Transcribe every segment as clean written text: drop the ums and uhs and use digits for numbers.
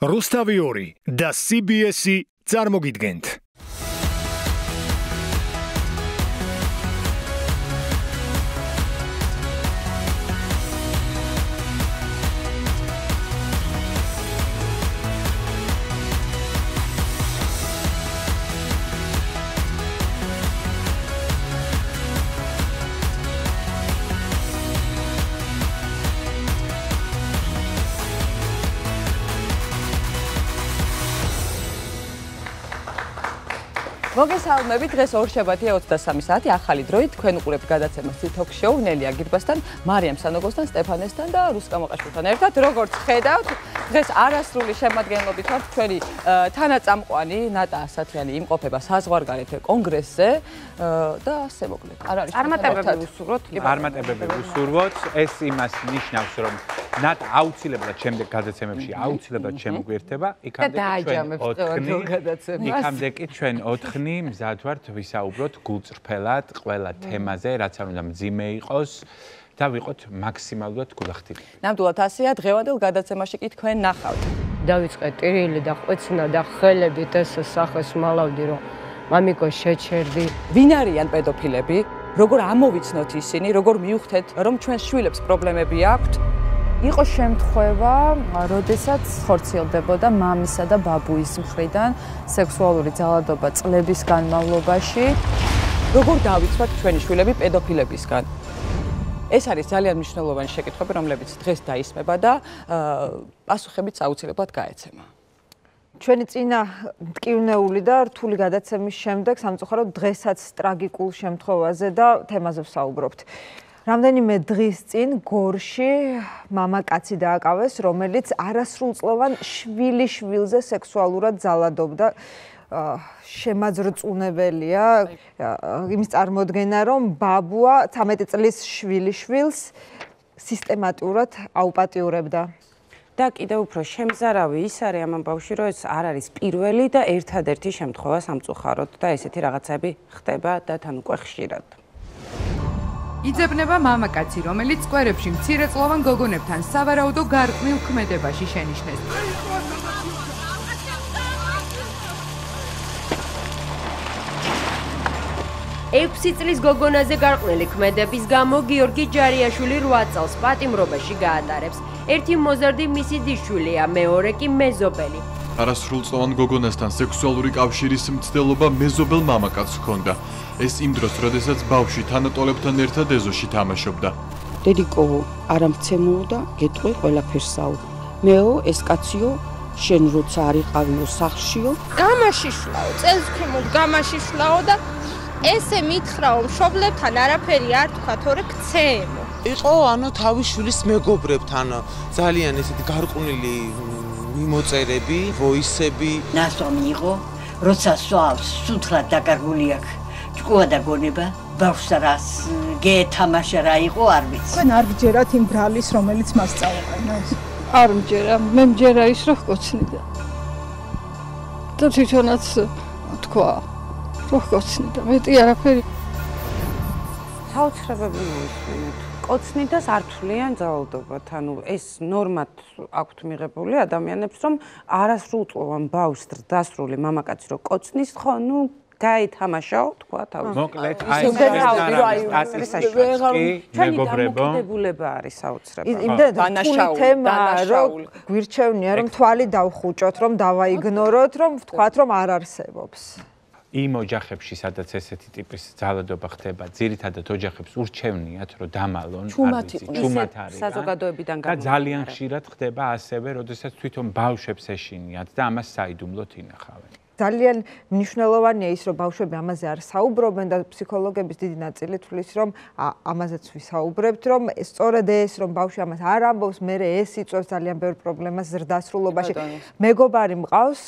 რუსთავი და CBS-ი წარმოგიდგენთ. მოგესალმებით, დღეს ორშაბათია 23 საათი, ახალი დროით თქვენ უყურებთ გადაცემას თოქ შოუ ნელია გირბასთან, მარიამ სანოგოსთან, სტეფანესთან და რუსკა მოყაშვილთან ერთად. Როგორც ხედავთ, დღეს არასრული შემადგენლობით ვართ ჩვენი თანაწამყვანი ნატა ასათიანი იმყოფება საზღვარგარეთ კონგრესზე და ასე მოკლედ. არ არის წარმატებები ვუსურვოთ. წარმატებები ვუსურვოთ. ეს იმას ნიშნავს, რომ ნატა აუცილებლად შემდეგ გადაცემებში აუცილებლად შემოგვიერთება. იქამდე კი ჩვენ 4 მზად ვართ ვისაუბროთ გულწრფელად ყველა თემაზე, რაც არ უნდა მძიმე იყოს და ვიყოთ მაქსიმალურად გულახდილი. ნამდვილად ასეა, დღევანდელ გადაცემაში კი თქვენ ნახავთ. დავიწყე ტირილი და ყვეცნა და ხელებით ეს სახეს მალავდი, რომ მამიკო შეჩერდი. ვინ არიან პედოფილები? როგორ ამოვიცნოთ ისინი, როგორ მივხვდეთ, რომ ჩვენს შვილებს პრობლემები აქვთ? იყო შემთხვევა, როდესაც ხორციელდებოდა მამისა და ბაბუის მხრიდან სექსუალური ძალადობა წლების განმავლობაში. როგორ დავიცვათ ჩვენი შვილები პედოფილებისგან? ეს არის ძალიან მნიშვნელოვანი შეკითხვები, რომლებიც დღეს დაისმება და პასუხებიც აუცილებლად გაეცემა. ჩვენი წინა მტკივნეული და რთული გადაცემის შემდეგ სამწუხაროდ დღესაც ტრაგიკულ შემთხვევაზე და თემაზე ვსაუბრობთ. რამდენიმე დღის წინ გორში მამაკაცი დააკავეს, რომელიც არასრულწლოვან შვილიშვილზე სექსუალურად ძალადობდა. შემაძრწუნებელია იმის წარმოდგენა, რომ ბაბუა 13 წლის შვილიშვილს სისტემატურად აუპატიურებდა. და კიდევ უფრო შემზარავი ის არის ამ ამბავში, რომ ეს არ არის პირველი და ერთადერთი შემთხვევა სამწუხაროდ და ესეთი რაღაცები ხდება და თან უკვე ხშირად. იძებნება მამაკაცი, რომელიც სკვერებში მცირეწლოვან გოგონებთან სავარაუდო გარყვნილ ქმედებაში შენიშნეს. 6 წლის გოგონაზე გარყვნილი ქმედების გამო გიორგი ჯარიაშვილი 8 წელს პატიმრობაში გაატარებს. ერთი მოზარდი მისი დისშვილია, მეორე კი მეზობელი. არასრულწლოვან გოგონასთან სექსუალური კავშირის მცდელობა მეზობელ მამაკაცს ჰქონდა. ეს იმ დროს, როდესაც ბავშვი თანატოლებთან ერთად ეზოში თამაშობდა. დედიკო, არა მცემოო და გეტყვი ყველაფერსაო. მეო, ეს კაციო, შენ როცა არ იყავიო სახლშიო, გამაშიშვლაო, წელს ქვემოთ გამაშიშვლაო და ესე მითხრაო, მშობლებთან არაფერი არ თქვა, თორე გცემო. იყო ანუ თავის შვილის მეგობრებთან ძალიან ესეთი გარყვნილი მიმოწერები, ვოისები. ნასწომი იყო, როცა სვავს სუთლად დაკარგული აქვს. ჭკუა და გონება, ბავშვს რას გეთამაშა რა იყო, არ ვიცი. თქვენ არ გჯერათ იმ ბრალის, რომელიც მას წაუყენეს? არ მჯერა, მე მჯერა ის, რომ გკოცნიდა. და თვითონაც თქვა, რომ გკოცნიდა, მეტი არაფერი. საოცრებები მოისმინეთ. კოცნიდას არ თვლიან ძალადობათ, ანუ ეს ნორმად აქვთ მიღებული ადამიანებს, რომ არასრულწლოვან ბავშვს დასრული მამაკაცი რო კოცნის, ხო, ნუ გაითამაშაო, თქვა თავის. მოკლედ, აი ეს მეგობრებო. დამოკიდებულება არის საოცრება. იმდენ თემა, რომ გვირჩევნია, რომ თვალი დავხუჭოთ, რომ დავაიგნოროთ, რომ ვთქვათ, რომ არ არსებობს. იმ ოჯახებში, სადაც ესეთი ტიპის ძალადობა ხდება, ძირითადად ოჯახებს ურჩევნიათ, რომ დამალონ, ჩუმად არის. საზოგადოებიდან და ძალიან ხშირად ხდება ასევე, როდესაც თვითონ ბავშვებს ეშინიათ და ამას საიდუმლოდ ინახავენ. ძალიან მნიშვნელოვანია ის, რომ ბავშვები ამაზე არ საუბრობენ და ფსიქოლოგების დიდი ნაწილი თვლის, რომ ამაზეც ვისაუბრებთ, რომ სწორედ ეს, რომ ბავშვი ამას არ ამბობს, მერე ეს იწვევს ძალიან ბევრ პრობლემას ზრდასრულობაში. მეგობარი მყავს,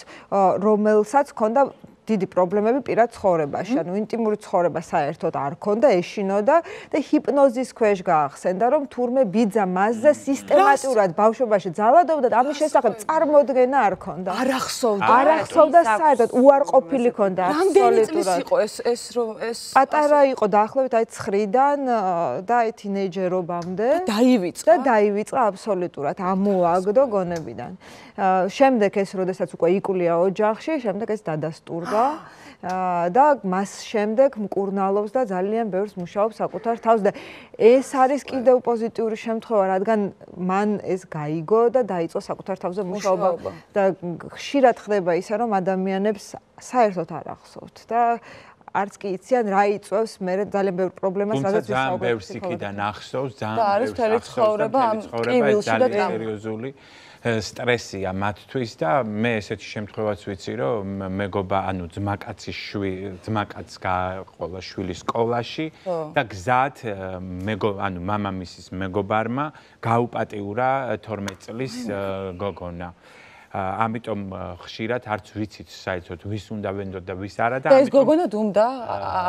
რომელსაც ჰქონდა დიდი პრობლემები პირად ცხოვრებაში. ანუ ინტიმური ცხოვრება საერთოდ არ ქონდა, ეშინოდა და ჰიპნოზის ქვეშ გაახსენდა, რომ თურმე ბიძა მასზე სისტემატურად ბავშვობაში ძალადობდა და ამის შესახებ წარმოდგენა არ ქონდა. არ ახსოვდა. არ ახსოვდა საერთოდ უარყოფილი ქონდა აბსოლუტურად. რამდენი წლის იყო ეს რომ ეს პატარა იყო დაახლოებით აი 9-დან და აი თინეიჯერობამდე. და დაივიწყა აბსოლუტურად ამოაგდო გონებიდან. შემდეგ ეს როდესაც უკვე იკვლია ოჯახში, შემდეგ ეს დადასტურდა. და მას შემდეგ მკურნალობს და ძალიან ბევრს მუშაობს საკუთარ თავს და ეს არის კიდევ პოზიტიური შემთხვევა, რადგან მან ეს გაიგო და დაიწყო საკუთარ თავზე მუშაობა და ხშირად ხდება ისე, რომ ადამიანებს საერთოდ არ ახსოვთ და არც კი იციან რა იწვევს მე ძალიან ბევრ პრობლემას, რადგან ძალიან ბევრს იქიდან ახსოვს, ძალიან ბევრს ცხოვრება ამ კივილში და სერიოზული სტრესია მათთვის და მე ესეთი შემთხვევაც ვიცი, რომ მეგობა, ანუ ძმაკაცს გააყოლა შვილი სკოლაში და გზად ანუ მამამისის მეგობარმა გაუპატიურა 12 წლის გოგონა. ამიტომ ხშირად არც ვიცით საერთოდ ვის უნდა ვენდოთ და ვის არა და ეს გოგონა დუმდა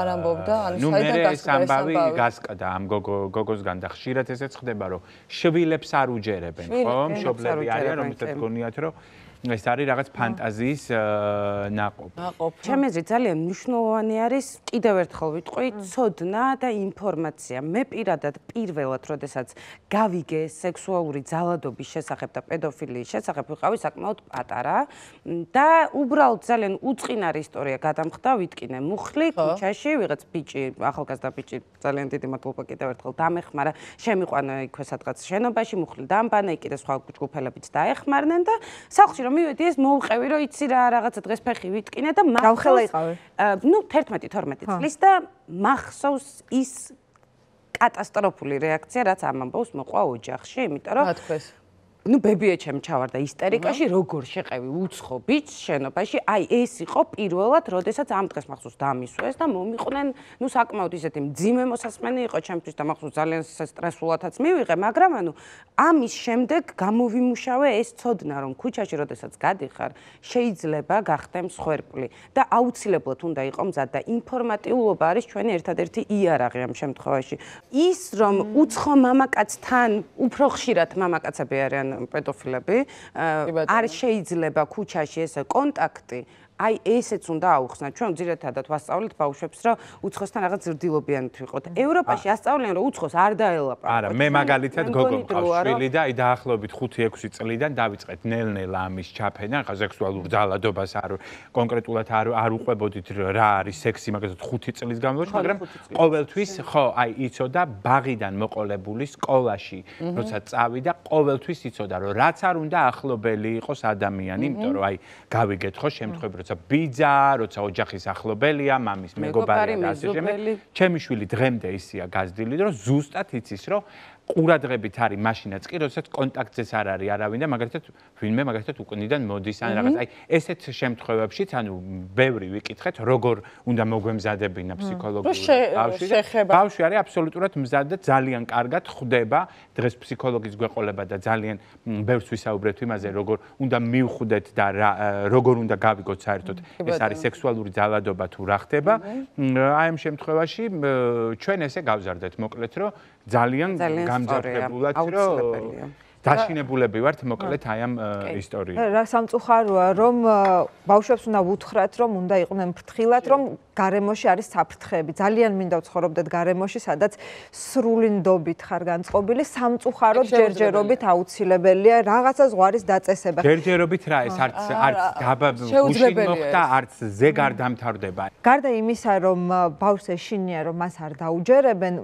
არ ამბობდა ანუ საერთოდ ეს ამბავი გასკდა ამ გოგოსგან და ხშირად ესეც ხდება რომ შვილებს არ უჯერებენ ხო მშობლები არიან რომელთაც გონიათ რომ ეს არის რაღაც ფანტაზიის ნაყოფი. ჩემი აზრით ძალიან მნიშვნელოვანი არის კიდევ ერთხელ ვიტყვი ცოდნა და ინფორმაცია. მე პირადად პირველად, როდესაც გავიგე სექსუალური ძალადობის შესახებ და პედოფილიის შესახებ, ვიყავი საკმაოდ პატარა და უბრალოდ ძალიან უწყინარი ისტორია გადამხდა, ვიტკინე მუხლი ქუჩაში, ვიღაც ბიჭი, ახალგაზრდა ბიჭი, ძალიან დიდი მადლობა კიდევ ერთხელ დამეხმარა, შემიყვანა იქვე სადღაც შენობაში, მუხლი დამბანა, კიდე სხვა ჯგუფელებიც დაეხმარნენ და სახლში მივედი ეს მოვყევი რომ იცი რა რაღაცა დღეს ფეხი ვიტკინე და გამხელა იყავი. ნუ 11-12 წლის და მახსოვს ის კატასტროფული რეაქცია რაც ამ ამბავს მოყვა ოჯახში, იმიტომ რომ ნუ ბებიეჩემ ჩავარდა ისტერიკაში, როგორ შეყევი უცხო ბიჭს შენობაში, აი ეს იყო პირველად, როდესაც ამ დღეს მახსოვს დამისვეს და მომიყვნენ, ნუ საკმაოდ ისეთი მძიმე მოსასმენი იყო ჩემთვის და მახსოვს ძალიან სტრესულადაც მივიღე, მაგრამ ანუ ამის შემდეგ გამოვიმუშავე ეს ცოდნა, რომ ქუჩაში როდესაც გადიხარ, შეიძლება გახდე მსხვერპლი და აუცილებლად უნდა იყო მზად და ინფორმატიულობა არის ჩვენი ერთადერთი იარაღი ამ შემთხვევაში. ის რომ უცხო მამაკაცთან უფრო ხშირად მამაკაცები არიან პედოფილები, არ შეიძლება ქუჩაში ესე კონტაქტი, აი ესეც უნდა აუხსნათ. ჩვენ ძირითადად ვასწავლეთ ბავშვებს, რომ უცხოსთან რაღაც ზრდილობიანით ვიყოთ. ევროპაში ასწავლიან, რომ უცხოს არ დაელაპარაკოთ. არა, მე მაგალითად გოგო მყავს შვილი და აი დაახლოებით 5-6 წლიდან დავიწყეთ ნელ-ნელა ამის ჩაფენა, ხა სექსუალურ ძალადობას არ კონკრეტულად არ უყვებოდით რა არის სექსი, მაგალითად 5 წლის განმავლობაში, მაგრამ ყოველთვის ხო, აი იცოდა ბაღიდან მოყოლებული სკოლაში, როცა წავიდა, ყოველთვის იცოდა, რომ რაც არ უნდა ახლობელი იყოს ადამიანი, იმიტომ რომ აი გავიგეთ ხო შემთხვევები როცა ბიძა, როცა ოჯახის ახლობელია, მამის მეგობარია და ასე შემდეგ. ჩემი შვილი დღემდე ისია გაზრდილი, რომ ზუსტად იცის, რომ ყურადღებით არის მაშინაც კი, როდესაც კონტაქტზეც არ არის არავინ და მაგალითად ვინმე მაგალითად უკნიდან მოდის ან რაღაც. აი ესეთ შემთხვევებშიც, ანუ ბევრი ვიკითხეთ, როგორ უნდა მოგვემზადებინა ფსიქოლოგიური ბავშვი. ბავშვი არის აბსოლუტურად მზად და ძალიან კარგად ხვდება დღეს ფსიქოლოგის გვეყოლება და ძალიან ბევრს ვისაუბრეთ იმაზე, როგორ უნდა მივხვდეთ და როგორ უნდა გავიგოთ საერთოდ ეს არის სექსუალური ძალადობა თუ რა ხდება. აი ამ შემთხვევაში ჩვენ ესე გავზარდეთ მოკლედ, რომ ძალიან გამძაფრებულად რომ დაშინებულები ვართ მოკლედ აი ამ ისტორიით. რა სამწუხაროა რომ ბავშვებს უნდა ვუთხრათ რომ უნდა იყვნენ ფრთხილად რომ გარემოში არის საფრთხეები. ძალიან მინდა ვცხოვრობდეთ გარემოში, სადაც სრული ნდობით ხარ განწყობილი, სამწუხაროდ ჯერჯერობით აუცილებელია რაღაცა ზღვარის დაწესება. ჯერჯერობით რა ეს არც გუშინ მოხდა, არც ზეგარ დამთავრდება. გარდა იმისა, რომ ბავშვს ეშინია, რომ მას არ დაუჯერებენ,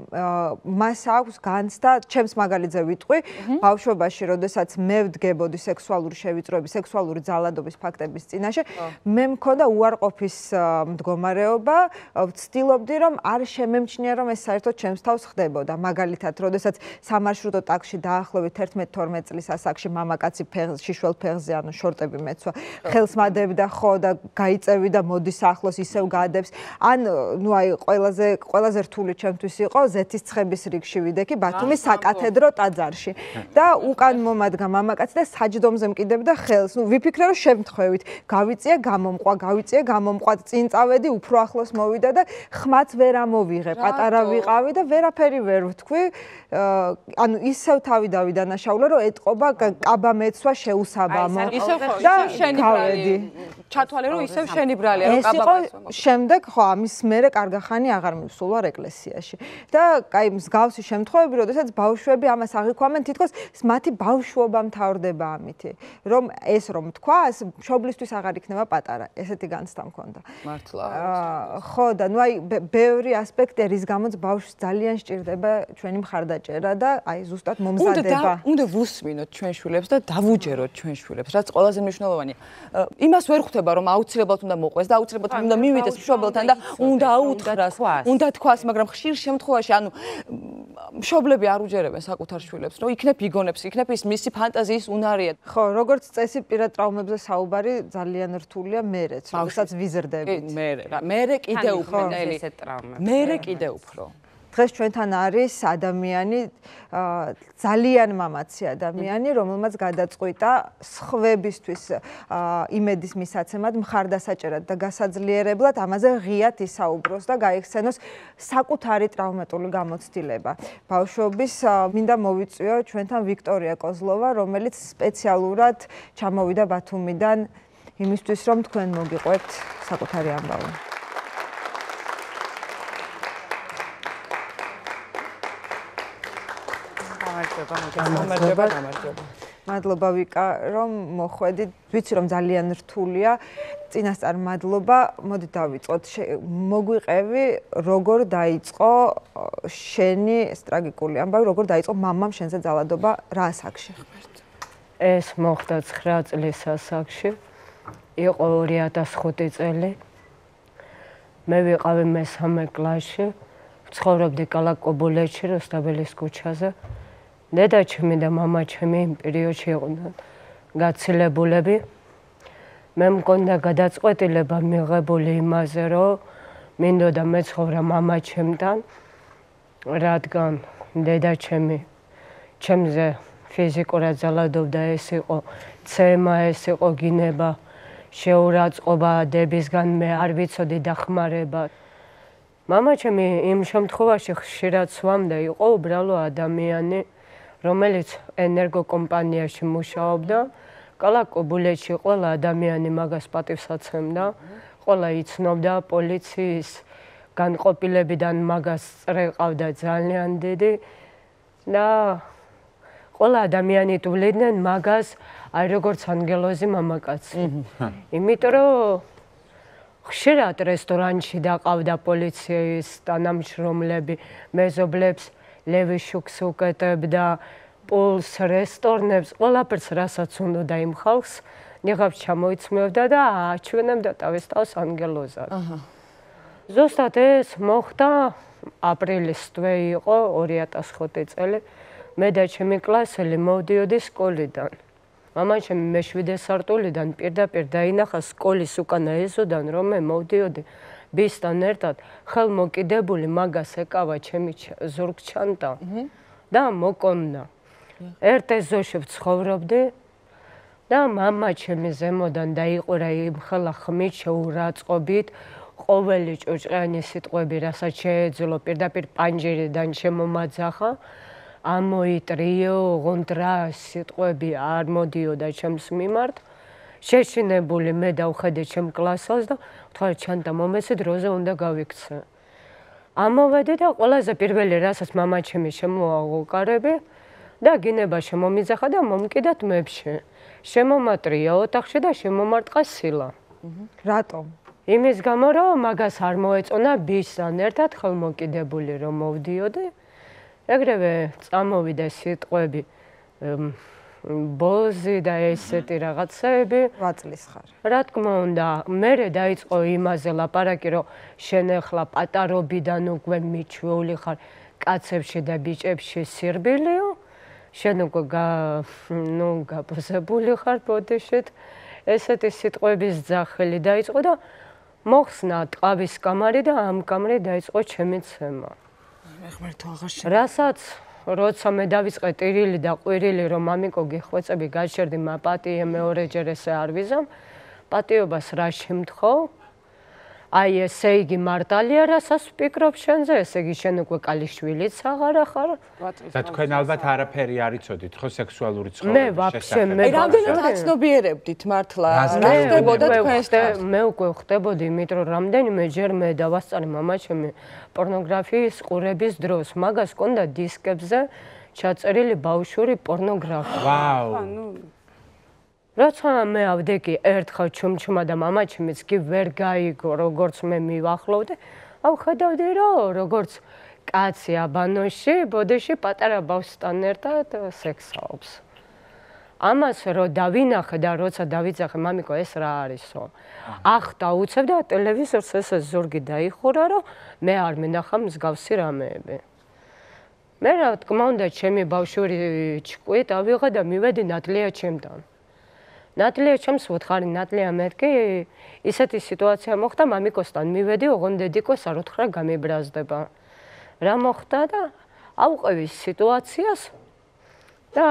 მას აქვს განცდა, ჩემს მაგალითზე ვიტყვი, ბავშვობაში, როდესაც მე ვდგებოდი სექსუალური შევიწროების, სექსუალური ძალადობის ფაქტების წინაშე, მე მქონდა უარყოფის მდგომარეობა. ვცდილობდი რომ არ შემემჩნია რომ ეს საერთოდ ჩემს თავს ხდებოდა. მაგალითად, როდესაც სამარშრუტო ტაქსში დაახლოებით 11-12 წლის ასაკში მამაკაცი შიშველ ფეხზე, ანუ შორტები მეცვა, ხელს მადევდა ხო და გაიწევი და მოდის ახლოს ისევ გადებს. ან ნუ აი ყველაზე რთული ჩემთვის იყო ზეთის ცხების რიგში ვიდექი ბათუმის საკათედრო ტაძარში. და უკან მომადგა მამაკაცი და საჯდომზე მკიდებდა ხელს. ნუ ვიფიქრე რომ შემთხვევით გავიწია გამომყვა, წინ წავედი, უფრო ახლოს მოვიდა და ხმაც ვერ ამოვიღე, პატარა ვიყავი და ვერაფერი ვერ ვთქვი. ანუ ისევ თავი დავიდანაშაულა რომ ეტყობა კაბა მეცვა შეუსაბამო. და შენი ბრალი ჩათვალე რომ ისევ შენი ბრალია რომ კაბა მეცვა. შემდეგ ხო ამის მერე კარგახანი აღარ მივსულ ვარ ეკლესიაში. და კაი მსგავსი შემთხვევები, როდესაც ბავშვები ამას აღიქვამენ, თითქოს მათი ბავშვობა მთავრდება ამითი, რომ ეს რომ თქვა, მშობლისთვის აღარ იქნება პატარა, ესეთი განცდა მქონდა. მართლა. ხო და ნუ აი ბევრი ასპექტი, რის გამოც ბავშვს ძალიან სჭირდება ჩვენი მხარდაჭერა და აი ზუსტად მომზადება. უნდა ვუსმინოთ ჩვენ შვილებს და დავუჯეროთ ჩვენ შვილებს, რაც ყველაზე მნიშვნელოვანია. იმას ვერ ხვდება, რომ აუცილებლად უნდა მოყვეს და აუცილებლად უნდა მივიდეს მშობელთან და უნდა აუთხრას, უნდა თქვას, მაგრამ ხშირ შემთხვევაში, ანუ მშობლები არ უჯერებენ საკუთარ შვილებს, რომ იქნებ იგონებს, იქნებ ის მისი ფანტაზიის უნარია. ხო, როგორც წესი პირად ტრავმებზე საუბარი ძალიან რთულია მერეც, როდესაც ვიზრდებით. მერე კიდე უფრო ნელი. მერე კიდე უფრო. დღეს ჩვენთან არის ადამიანი, ძალიან მამაცი ადამიანი, რომელმაც გადაწყვიტა სხვებისთვის იმედის მისაცემად, მხარდასაჭერად და გასაძლიერებლად ამაზე ღიად ისაუბროს და გაიხსენოს საკუთარი ტრავმატული გამოცდილება. ბავშვობის მინდა მოვიწვიო ჩვენთან ვიქტორია კოზლოვა, რომელიც სპეციალურად ჩამოვიდა ბათუმიდან იმისთვის, რომ თქვენ მოგიყვეთ საკუთარი ამბავი. მადლობა ვიკა, რომ მოხვედით. ვიცი რომ ძალიან რთულია. წინასწარ მადლობა. მოდით დავიწყოთ. მოგვიყევი, როგორ დაიწყო შენი ეს ტრაგიკული ამბავი, როგორ დაიწყო მამამ შენზე ძალადობა რა ასაკში? ეს მოხდა 9 წლის ასაკში. იყო 2005 წელი. მე ვიყავი მე-3 კლასში. ვცხოვრობდი ქალაქ კობულეთში, როსტაბელის ქუჩაზე. დედა ჩემი და მამა ჩემი იმ პერიოდში იყვნენ გაცილებულები. მე მქონდა გადაწყვეტილება მიღებული იმაზე, რომ მინდოდა მეცხოვრა მამა ჩემთან, რადგან დედა ჩემი ჩემზე ფიზიკურად ძალადობდა, ეს იყო ცემა, ეს იყო გინება, შეურაცხყოფა დებისგან მე არ ვიცოდი დახმარება. მამა ჩემი იმ შემთხვევაში ხშირად swamda იყო უბრალო ადამიანი, რომელიც ენერგოკომპანიაში მუშაობდა. ქალაქ კობულეთში ყველა ადამიანი მაგას პატივს აცემდა, ყველა იცნობდა პოლიციის განყოფილებიდან მაგას წრე ყავდა ძალიან დიდი და ყველა ადამიანი თვლიდნენ მაგას აი როგორც ანგელოზი მამაკაცი. იმიტომ რომ ხშირად რესტორანში დაყავდა პოლიციის თანამშრომლები, მეზობლებს ლევი შუქს უკეთებდა, პულს, რესტორნებს, ყველაფერს რასაც უნდა იმ ხალხს, ნიღაბს ჩამოიცმევდა და აჩვენებდა თავის თავს ანგელოზად. ზუსტად ეს მოხდა აპრილის თვე იყო 2005 წელი. მე და ჩემი კლასელი მოვდიოდი სკოლიდან. მამა ჩემი მე-7 სართულიდან პირდაპირ დაინახა სკოლის უკანა ეზოდან, რომ მე მოვდიოდი ბისთან ერთად, ხელმოკიდებული მაგას ეკავა ჩემი ზურგჩანტა და მოკონდა. ერთ ეზოში ვცხოვრობდი და მამა ჩემი ზემოდან დაიყურა იმ ხელა ხმით, შეურაცხყოფით, ყოველი ჭოჭყიანი სიტყვები, რასაც შეეძლო, პირდაპირ პანჯერიდან შემომაძახა. ამოიტრიო, ღონდრა სიტყვები არ მოდიოდა ჩემს მიმართ. შეშინებული მე დავხედე ჩემ კლასელს და ვთქვი ჩანტა მომეცი დროზე უნდა გავიქცე. ამოვედი და ყველაზე პირველი რასაც მამა ჩემი შემოაღვყარები და გინება შემომიძახა და მომკიდა თმებში. შემომატრია ოთახში და შემომარტყა სილა. რატომ? იმის გამო რომ მაგას არ მოეწონა ბისთან ერთად ხელმოკიდებული რომ მოვდიოდი. ეგრევე წამოვიდა სიტყვები ბოზი და ესეთი რაღაცები. 8 წლის ხარ. რა თქმა უნდა, მერე დაიწყო იმაზე ლაპარაკი, რომ შენ ახლა პატარობიდან უკვე მიჩვეული ხარ კაცებში და ბიჭებში სირბილიო. შენ უკვე გაპოზებული ხარ ბოდიშით. ესეთი სიტყვების ძახილი დაიწყო და მოხსნა ტყავის კამარი და ამ კამრით დაიწყო ჩემი ცემა. რასაც როცა მე დავიწყე ტირილი და ყვირილი რომ მამიკო გიხვეწები გაჩერდი მაპატიე მეორეჯერ ესე არ ვიზამ პატიობას რა შემთხოვ აი ესე იგი მარტალია რასაც ვფიქრობ შენზე ესე იგი შენ უკვე კალიშვილიც აღარ ახარ და თქვენ ალბათ არაფერი არ იცოდით ხო სექსუალური მე ვაფშე მე რამდენად აცნობიერებდით მართლა რა ხდებოდა თქვენთან მე უკვე ხდებოდი იმიტომ რომ რამდენიმეჯერ მე დავასწარი მამაჩემი პორნოგრაფიის ყურების დროს მაგას კონდა დისკებზე ჩაწერილი ბავშვური პორნოგრაფია ვაუ როცა მე ავდექი ერთხელ ჩუმჩუმა და მამაჩემიც კი ვერ გაიგო როგორც მე მივახლოვდი აუ ხედავდი რომ როგორც კაცი აბანოში ბოდიში პატარა ბავშვთან ერთად სექსაობს ამას რომ დავინახე და როცა დავიძახე მამიკო ეს რა არისო ახ დაუცებ და ტელევიზორს ესე ზურგი დაიხურა რომ მე არ მინახა მსგავსი რამეები მე რა თქმა უნდა ჩემი ბავშვური ჭკვით ავიღე და მივედი ნატლია ჩემთან ნატლია ჩემს ვუთხარი ნატლია მეთქი ისეთი სიტუაცია მოხდა მამიკოსთან მივედი ოღონდ დედიკოს არ უთხრა გამიბრაზდება რა მოხდა და ავყევი სიტუაციას და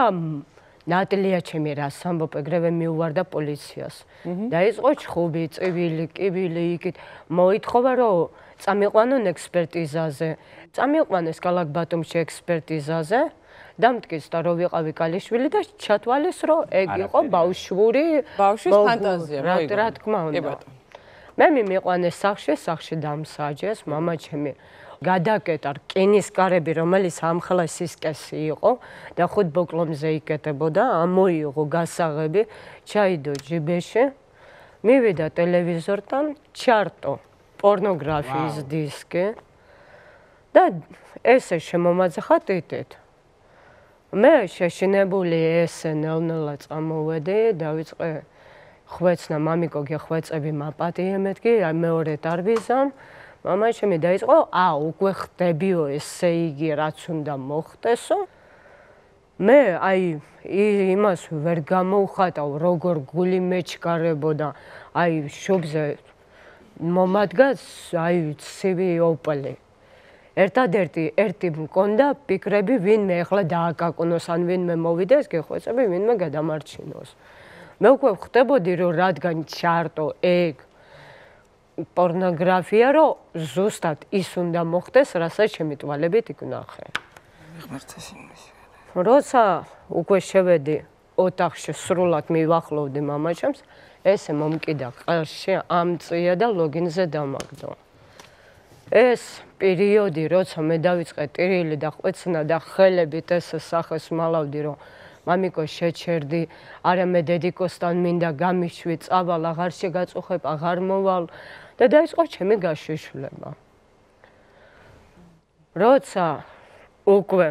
ნატლია ჩემი რას ამბობ ეგრევე მიუვარდა პოლიციას დაიწყო ჩხუბი წივილი კიბილი იქით მოითხოვა რომ წამიყვანონ ექსპერტიზაზე წამიყვანეს კალაკბატუმში ექსპერტიზაზე დამტკიც და რო ვიყავი კალიშვილი და ჩათვალეს რომ ეგ იყო ბავშვური ბავშვის ფანტაზია რა თქმა უნდა მე მიმიყვანეს სახში დამსაჯეს მამაჩემი გადაკეტა რკინის კარები რომელიც ამხელა სისკესი იყო და ხუთ ბოკლომზე იკეტებოდა ამოიღო გასაღები ჩაიდო ჯიბეში მივიდა ტელევიზორთან ჩარტო პორნოგრაფიის დისკი და ესე შემომაძახა ტიტით მე შეშინებული ესე ნელ-ნელა წამოვედი დავიწყე ხვეცნა მამიკო გეხვეწები მაპატიე მეთქი მეორედ არ ვიზამ მამაჩემი დაიწყო უკვე ხდებიო ესე იგი რაც უნდა მოხდესო მე აი იმას ვერ გამოვხატავ როგორ გული მეჩქარებოდა აი შუბზე მომადგა აი ცივი ოპელი ერთადერთი მქონდა ფიქრები ვინმე ახლა დააკაკუნოს ან ვინმე მოვიდეს გეხვეწები ვინმე გადამარჩინოს მე უკვე ხდებოდი რომ რადგან ჩარტო ეგ პორნოგრაფია რომ ზუსტად ის უნდა მოხდეს რასაც ჩემი თვალებით იქ ვნახე როცა უკვე შევედი ოთახში სრულად მივახლოვდი მამაჩემს ესე მომკიდა ყელში ამწია და ლოგინზე დამაგდო ეს პერიოდი როცა მე დავიწყე ტირილი და ხვეცნა და ხელებით ეს სახეს მალავდი რომ მამიკო შეჩერდი არა მე დედიკოსთან მინდა გამიშვი წავალ აღარ შეგაწუხებ აღარ მოვალ და დაიწყო ჩემი გაშიშვლება როცა უკვე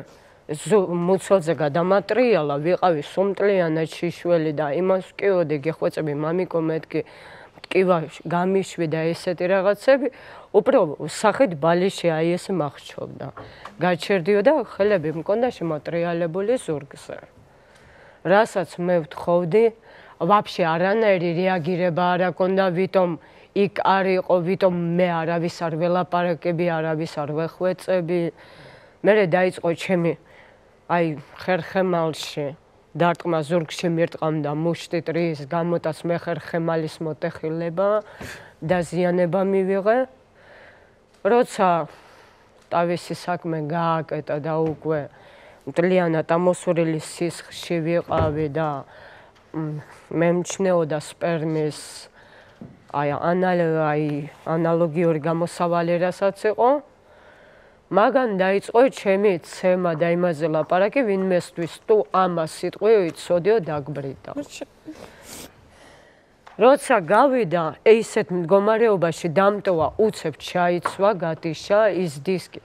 მუცელზე გადამატრიალა ვიყავი სუმტლიანად შიშველი და იმას ვკივოდი გეხვეწები მამიკო მეთქი ტკივა გამიშვი და ესეთი რაღაცები უბრალოდ სახით ბალიში აი ესე მახჩობდა გაჩერდიო და ხელები მქონდა შემოტრიალებული ზურგზე რასაც მე ვთხოვდი ვაფშე არანაირი რეაგირება არ აქონდა ვიტომ იქ არ იყო ვიტომ მე არავის არ ველაპარაკები არავის არ ვეხვეწები მერე დაიწყო ჩემი აი ხერხემალში დარტყმა ზურგში მირტყამდა მუშტი ტრიის გამოტას მე ხერხემალის მოტეხილება დაზიანება მივიღე როცა თავისი საქმე გააკეტა და უკვე მთლიანად ამოსურილი სისხლში ვიყავი და მე მჩნეოდა სპერმის აი ანალოგიური გამოსავალი რასაც იყო მაგან დაიწყო ჩემი ცემა და იმაზე ლაპარაკი ვინმესთვის თუ ამას სიტყვი იცოდიო დაგბრიდა როცა გავიდა ისეთ მდგომარეობაში დამტოვა უცებ ჩაიცვა გატიშა ის დისკი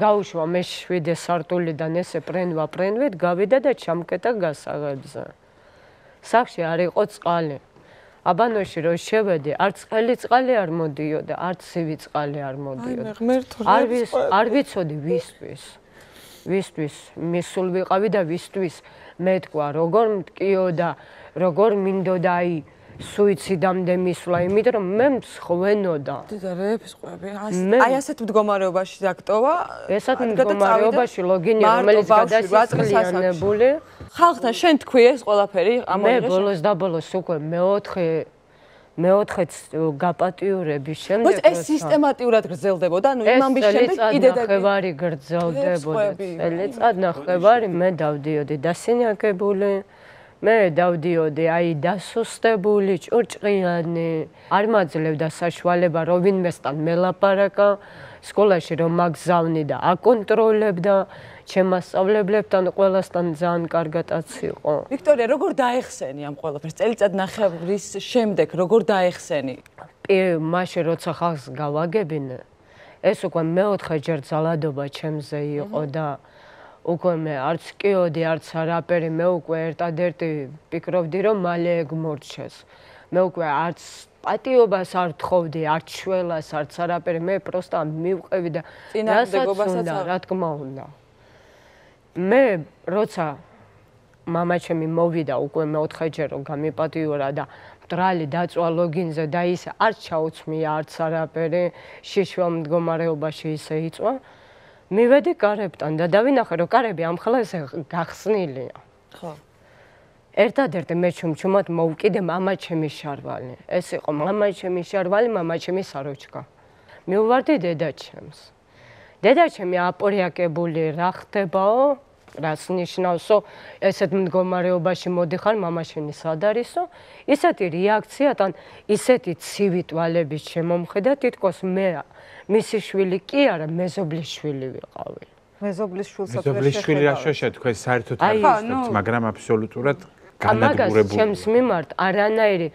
გაუშვა მე 7 სართულიდან ესე პრენვით გავიდა და ჩამკეტა გასაღებზე სახში არ იყო წყალი აბანოში რო შევედი არც წყალი არ მოდიოდა არც ცივი წყალი არ მოდიოდა არ ვიცოდი ვისთვის მისულ ვიყავი და ვისთვის მეთქვა როგორ მткиო და როგორ მინდოდა აი სუიციდამდე მისვლა, იმიტომ რომ მე მსხვენოდა. დედარებს ყვები. აი ასეთ მდგომარეობაში დაგტოვა. ესეთ მდგომარეობაში ლოგინი რომელიც გადასწრიანებული. ხალხთან შენ თქვი ეს ყველაფერი მე ამოიღე. ბოლოს და ბოლოს უკვე მეოთხე გაპატიურების შემდეგ ეს სისტემატიურად გრძელდებოდა, ანუ იმ ამბის შემდეგ კიდე და ნახევარი გრძელდებოდა. წელიწად ნახევარი მე დავდიოდი დასინაკებული. მე დავდიოდი აი დასუსტებული, ჭურჭყიანი, არ მაძლევდა საშუალება რომ ვინმესთან მელაპარაკა, სკოლაში რომ მაგზავნი და აკონტროლებდა, ჩემ მასწავლებლებთან ყველასთან ძალიან კარგადაც იყო. ვიქტორია, როგორ დაეხსენი ამ ყველაფერს? წელიწად ნახევრის შემდეგ როგორ დაეხსენი? მაშინ როცა ხალხს გავაგებინე, ეს უკვე მეოთხეჯერ ძალადობა ჩემზე იყო და უკვე მე არც კიოდი, არც არაფერი, მე უკვე ერთადერთი ფიქრობდი, რომ მალე ეგ მორჩეს. მე უკვე არც პატიობას არ თხოვდი, არც შველას, არც არაფერი, მე პროსტა მივყევი და წინააღმდეგობასაც რა თქმა უნდა. მე როცა მამაჩემი მოვიდა უკვე მეოთხეჯერ რომ გამიპატიურა და მტრალი დაწვა ლოგინზე და ისე არც ჩაუცმია, არც არაფერი, შიშველ მდგომარეობაში ისე იწვა. მივედი კარებთან და დავინახე რომ კარები ამ ხალხზე გახსნილია. ხო. ერთადერთი მე ჩუმჩუმად მოვკიდე მამაჩემი შარვალი. ეს იყო მამაჩემი შარვალი, მამაჩემი საროჩკა. მივვარდი დედაჩემს. დედაჩემი აპორიაკებული რა ხდებაო? რას ნიშნავსო? ესეთ მდგომარეობაში მოდიხარ, მამაშენი სად არისო? ისეთი რეაქციათან, ისეთი ცივი თვალებით შემომხედა, თითქოს მე მისი შვილი კი არა, მეზობლის შვილი ვიყავი. მეზობლის შვილსაც მეზობლის შვილი რა შეშე თქვენ საერთოდ არ ვისწრებთ, მაგრამ აბსოლუტურად განადგურებული. ჩემს მიმართ არანაირი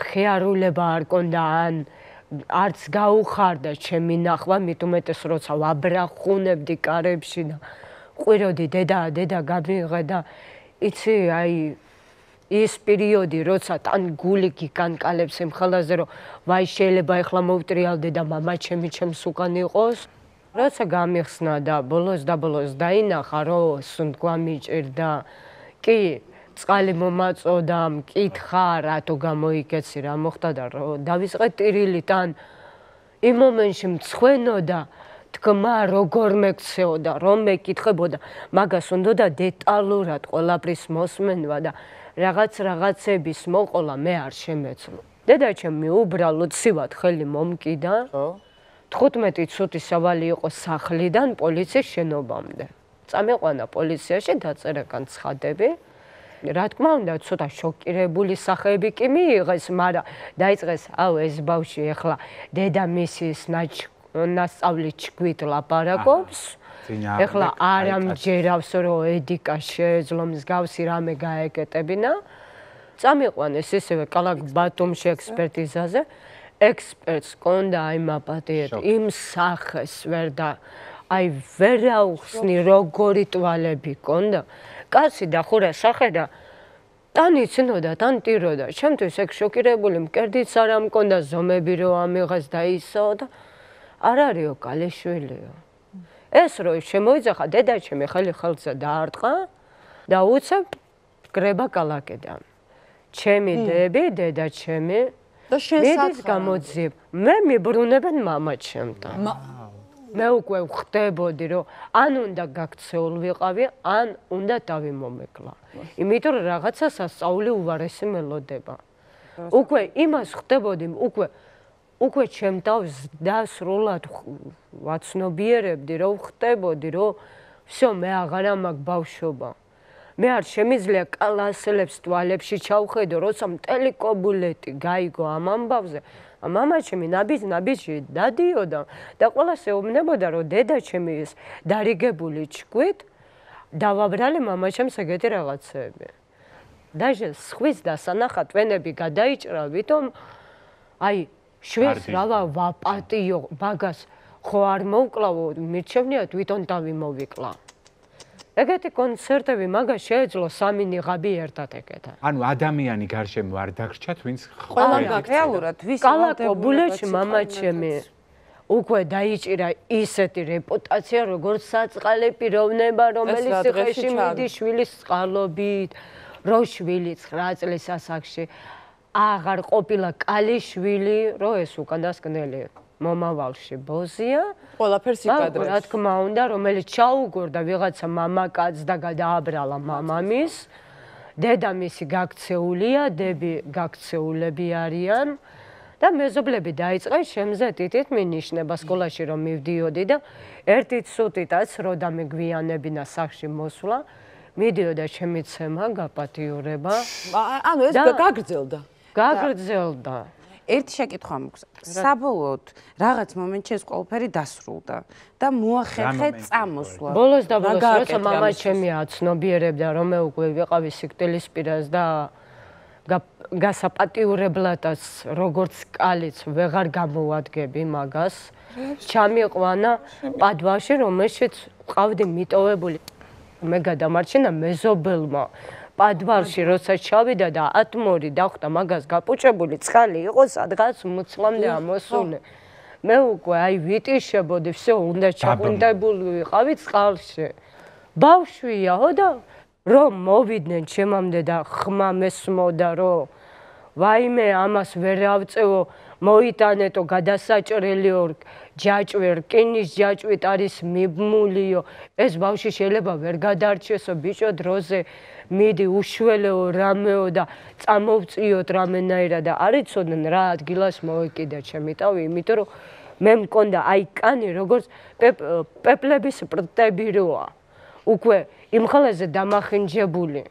ხეარულება არ კონდა ან არც გაუხარდა ჩემი ნახვა, მით უმეტეს როცა ვაბრახუნებდი კარებში და ყვიროდი დედა გამიღე და იცი აი ის პერიოდი როცა თან გული გიკანკალებს იმ ხალხზე რომ ვაი შეიძლება ეხლა მოვტრიალდე და მამაჩემი ჩემს უკან იყოს როცა გამიხსნა და ბოლოს დაინახა რომ სუნთქვა მიჭირდა კი წყალი მომაწოდა მკითხა რატო გამოიკეცი რა მოხდა და რომ დავისყე ტირილიდან იმ მომენტში მცხვენოდა თქმა როგორ მეკცეოდა რომ მეკითხებოდა მაგას უნდა დეტალურად ყველაფრის მოსმენვა და რაღაცების მოყოლა მე არ შემეძლო. დედაჩემი უბრალოდ ცივად ხელი მომკიდა. 15 წუთი სავალი იყო სახლიდან პოლიციის შენობამდე. წამიყვანა პოლიციაში დაწერა განცხადები. რა თქმა უნდა, ცოტა შოკირებული სახეები კი მიიღეს, მაგრამ დაიწყეს, აუ ეს ბავშვი ახლა დედამისის ნასწავლის ჩქვით ლაპარაკობს. ეხლა არ ამჯერავს რომ ედიკა შეეძლო მსგავსი რამე გაეკეტებინა. წამიყვანეს ისევე კალაკ ბათუმში ექსპერტიზაზე. ექსპერტს კონდა აი მაპატიეთ იმ სახეს ვერ და აი ვერ აუხსნი როგორი ტვალები კონდა. კაცი დახურა სახე და თან იცნოდა, თან ტიროდა. ჩემთვის ეგ შოკირებული მკერდიც არ ამკონდა ზომები რომ ამიღეს და ისო და არ არისო კალიშვილიო. ეს რო შემოიძახა დედაჩემი ხელი ხელზე დაარტყა და უცებ გრება კალაკედან. ჩემი დები, დედაჩემი და შენ მიდის გამოძიებ. მე მიბრუნებენ მამაჩემთან. მე უკვე ვხდებოდი რომ ან უნდა გაქცეულ ვიყავი, ან უნდა დავიმომეკლა. იმიტომ რომ რაღაცა სასწაული უვარესი მელოდება. უკვე იმას ხდებოდი, უკვე ჩემ თავს დასრულად ვაცნობიერებდი რომ ხდებოდი რომ всё მე აღარა მაგ ბავშვობა. მე არ შემიძლია კლასელებს თვალებში ჩავხედო, როცა მთელი კობულეტი გაიგო ამ ამბავზე. მამაჩემი ნაბიჯი დადიოდა და ყველას ეუბნებოდა რომ დედაჩემი ის დარიგებული ჩქვით დავაბრალე მამაჩემს ეგეთი რაღაცები. დაჟე სხვის დასანახად ვენები გადაიჭრა, ვითომ აი შვილს რავა ვაპატიო მაგას ხო არ მოვკლავო, მირჩევნია თვითონ დავიმოვიკლა. ეგეთი კონცერტები მაგას შეეძლო 3 ნიღაბი ერთად ეკეთა. ანუ ადამიანი გარშემო არ დაგრჩათ, ვინც ყველა რეალურად ვის კალაკო ბულეში მამაჩემი უკვე დაიჭირა ისეთი რეპუტაცია, როგორც საწყალე პიროვნება, რომელიც ციხეში მიდის შვილის წყალობით, რო შვილი 9 წლის ასაკში აღარ ყოფილა კალიშვილი, რომ ეს უკანასკნელი მომავალში ბოზია. ყველაფერს იკადრებს. რა თქმა უნდა, რომელიც ჩაუგორდა ვიღაცა მამაკაცს და გადააბრალა მამამის. დედამისი გაქცეულია, დები გაქცეულები არიან და მეზობლები დაიწყეს შემზე თითით მინიშნება სკოლაში რომ მივდიოდი და ერთი ცუდიტაც რო დამეგვიანებინა სახში მოსვლა, მიდიოდა ჩემი ცემა, გაპატიურება. ანუ ეს გაგრძელდა. გაგრძელდა. ერთი შეკითხვა მაქვს. საბოლოოდ რაღაც მომენტში ეს ყველაფერი დასრულდა და მოახერხე წამოსვლა. ბოლოს და ბოლოს როცა მამა ჩემი აცნობიერებდა რომ მე უკვე ვიყავი სიკვდილისპირას და გასაპატიურებლადაც როგორც კალიც ვეღარ გამოვადგები მაგას. ჩამიყვანა პადვაში, რომელშიც ყავდი მიტოვებული. მე გადამარჩინა მეზობელმა. პადვალში როცა ჩავიდა და ატმორი დახვდა მაგას გაპუჭებული წყალი იყო სადღაც მუცლამდე ამოსული. მე უკვე აი ვიტიშებოდი, всё, უნდა ჩაყუნდებული ვიყავი წყალში. ბავშვიაო და რომ მოვიდნენ ჩემამდე და ხმა მესმოდა რომ ვაიმე ამას ვერ ავწევო, მოიტანეთო გადასაჭრელიო ჯაჭვი, რკინის ჯაჭვით არის მიბმულიო. ეს ბავშვი შეიძლება ვერ გადარჩესო ბიჭო დროზე. მიდი უშველეო რამეო და წამოვწიოთ რამენაირად და არ იცოდნენ რა ადგილას მოეკიდა ჩემი თავი, იმიტომ რომ მე მქონდა აი კანი როგორც პეპლების პრტები როა. უკვე იმ ხალხზე დამახინჯებული.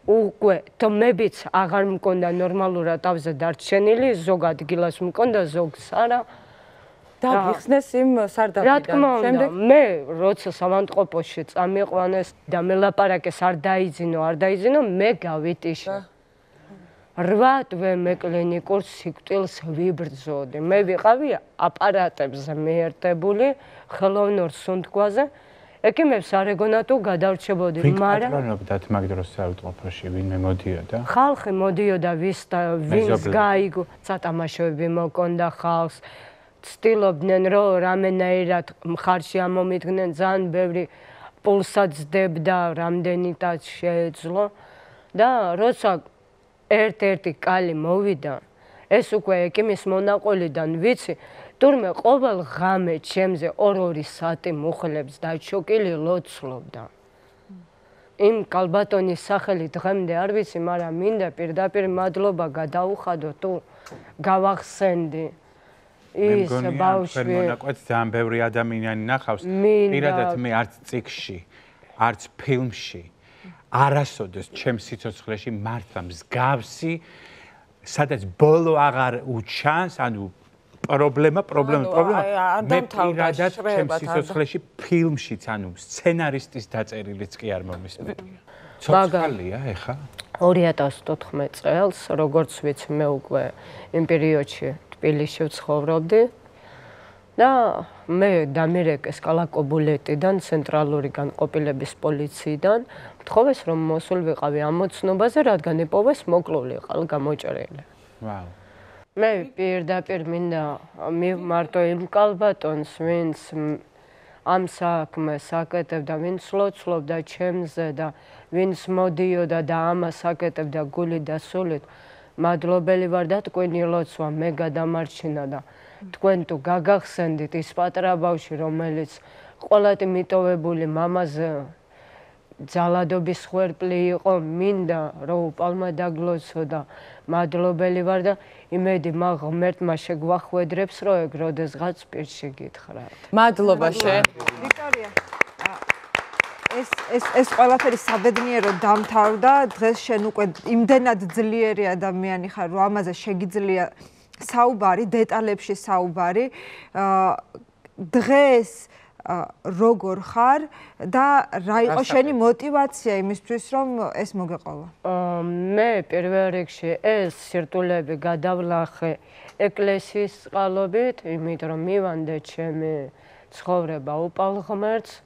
უკვე თმებიც აღარ მქონდა ნორმალურად თავზე დარჩენილი, ზოგ ადგილას მქონდა, ზოგს არა. და გიხსნეს იმ სარდაფიდან. რა თქმა უნდა, მე როცა სამანტყოფოში წამიყვანეს და მელაპარაკეს არ დაიძინო, მე გავიტიში. 8 თვე მე კლინიკურ სიკვდილს ვიბრძოდი. მე ვიყავი აპარატებზე მიერთებული, ხელოვნურ სუნთქვაზე. ექიმებს არ ეგონა თუ გადარჩებოდი, მაგრამ პატრონობდათ მაგ დროს საავადმყოფოში ვინმე მოდიოდა? ხალხი მოდიოდა, ვინს გაიგო, სათამაშოები მოკონდა ხალხს. ცდილობდნენ რომ რამენაირად მხარში ამომიდგნენ, ძალიან ბევრი პულსაც დებდა, რამდენიც შეეძლო და როცა ერთ-ერთი კალი მოვიდა, ეს უკვე ექიმის მონაყოლიდან ვიცი, თურმე ყოველ ღამე ჩემზე 2-2 საათი მუხლებს დაჩოკილი ლოცლობდა. იმ კალბატონის სახელი დღემდე არ ვიცი, მაგრამ მინდა პირდაპირ მადლობა გადაუხადო თუ გავახსენდი. ის ბავშვი მონაკვეთს ძალიან ბევრი ადამიანი ნახავს. პირადად მე არც წიგში, არც ფილმში არასოდეს ჩემს სიცოცხლეში მართლა მსგავსი, სადაც ბოლო აღარ უჩანს, ანუ პრობლემა. მე პირადად ჩემს სიცოცხლეში ფილმშიც, ანუ სცენარისტის დაწერილიც კი არ მომისმენია. ცოცხალია ეხა? 2014 წელს, როგორც ვიცი, მე უკვე იმ პერიოდში თბილისში ვცხოვრობდი და მე დამირეკეს კალაკობულეტიდან, ცენტრალური განყოფილების პოლიციიდან, მთხოვეს რომ მოსულ ვიყავი ამოცნობაზე, რადგან იპოვეს მოკლული ხალგამოჭრილი. ვაუ. მე პირდაპირ მინდა მივმარტო იმ კალბატონს, ვინც ამ საქმეს აკეთებდა, ვინც ლოცლობდა ჩემზე და ვინც მოდიოდა და ამას აკეთებდა გულით და სულით. მადლობელი ვარ და თქვენი ლოცვა მე გადამარჩინა და თქვენ თუ გაგახსენდით ის პატარა ბავშვი, რომელიც ყოველდღე მიტოვებული მამაზე ძალადობის ხვერპლი იყო, მინდა რომ უპალმა დაგლოცო და მადლობელი ვარ და იმედი მაგ ღმერთმა შეგვახვედრებს, რომ ეგ როდესღაც პირში გითხრათ. მადლობა შენ. ვიქტორია. ეს ყველაფერი საბედნიერო დამთავრდა. დღეს შენ უკვე იმდენად ძლიერი ადამიანი ხარ, რომ ამაზე შეგიძლია საუბარი, დეტალებში საუბარი. დღეს როგორ ხარ და რა იყო შენი мотиваცია იმისთვის, რომ ეს მოგეყოლა? მე პირველ რიგში ეს სირტულები გადავლახე ეკლესიის წყალობით, იმიტომ რომ მივანდე ჩემი ცხოვრება უპალ ღმერთს.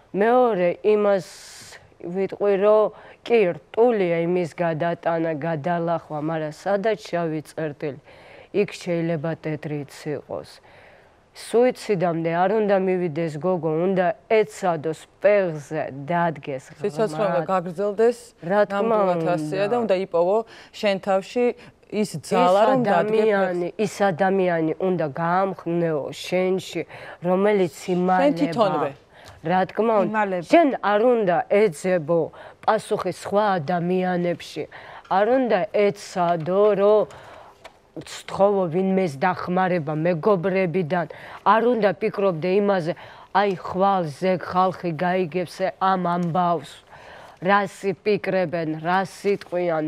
მეორე იმას ვიტყვი, რომ კი რტულია იმის გადატანა, გადალახვა, მაგრამ სადაც შავი წერტილი, იქ შეიძლება თეთრიც იყოს. სუიციდამდე არ უნდა მივიდეს გოგო, უნდა ეცადოს პեղზე დადგეს ღრმად. სიცოცხლე უნდა გაგრძელდეს, ნამდვილად ასეა და უნდა იპოვო შენ თავში ის ძალა რომ დადგეს ის ადამიანი უნდა გაამხნეო შენში რომელიც იმალება რა თქმა უნდა შენ არ უნდა ეძებო პასუხი სხვა ადამიანებში არ უნდა ეცადო რომ სთხოვო ვინმეს დახმარება მეგობრებიდან არ უნდა ფიქრობდე იმაზე აი ხვალ ზეგ ხალხი გაიგებს ამ ამბავს რას იფიქრებენ რას იტყვიან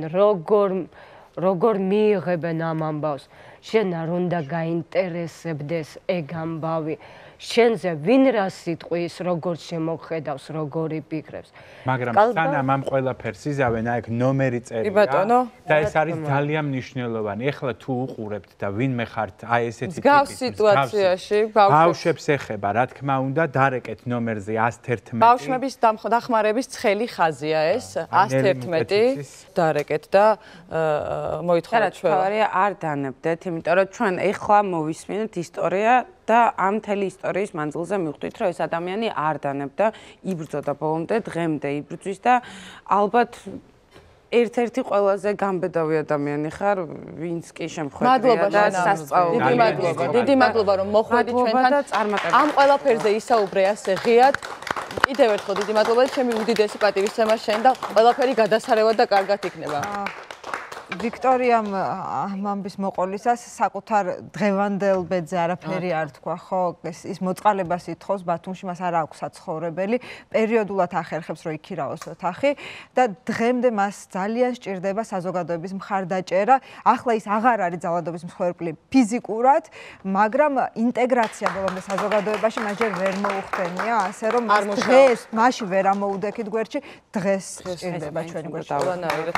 როგორ მიიღებენ ამ ამბავს შენ არ უნდა გაინტერესებდეს ეგ ამბავი შენზე ვინ რას იტყვის როგორ შემოხედავს როგორ იფიქრებს მაგრამ სანამ ამ ყველაფერს იზავენ აი ეგ ნომერი წერია და ეს არის ძალიან მნიშვნელოვანი ეხლა თუ უყურებთ და ვინმე ხართ აი ესეთი მსგავს სიტუაციაში ბავშვებს ეხება რა თქმა უნდა დარეკეთ ნომერზე 111 ბავშვების დახმარების ცხელი ხაზია ეს 111 დარეკეთ და მოითხოვეთ ჩვენ არ დანებდეთ იმიტომ რომ ჩვენ ეხლა მოვისმინეთ ისტორია და ამ მთელი ისტორიის მანძილზე მივხვდით, რომ ეს ადამიანი არ დანებდა, იბრძოდა ბოლომდე, დღემდე იბრძვის და ალბათ ერთ-ერთი ყველაზე გამბედავი ადამიანი ხარ, ვინც კი შემხვედრია და სასწაული. დიდი მადლობა, რომ მოხვედით ჩვენთან. ამ ყველაფერზე ისაუბრე ასე ღიად. კიდევ ერთხელ დიდი მადლობა და ჩემი უდიდესი პატივისცემა შენ და ყველაფერი გადასარევად და კარგად იქნება. ვიქტორიამ ამ ამბის მოყოლისას საკუთარ დღევანდელ ბედზე არაფერი არ თქვა, ხო? ის მოწყალებას ითხოვს ბათუმში, მას არ აქვს საცხოვრებელი, პერიოდულად ახერხებს, რომ იქირაოს ოთახი და დღემდე მას ძალიან სჭირდება საზოგადოების მხარდაჭერა. ახლა ის აღარ არის ძალადობის მსხვერპლი ფიზიკურად, მაგრამ ინტეგრაცია ბოლომდე საზოგადოებაში მას ჯერ ვერ მოუხდენია, ასე რომ დღეს მაშინ ვერ ამოუდექით გვერდში, დღეს სჭირდება ჩვენი გვერდში.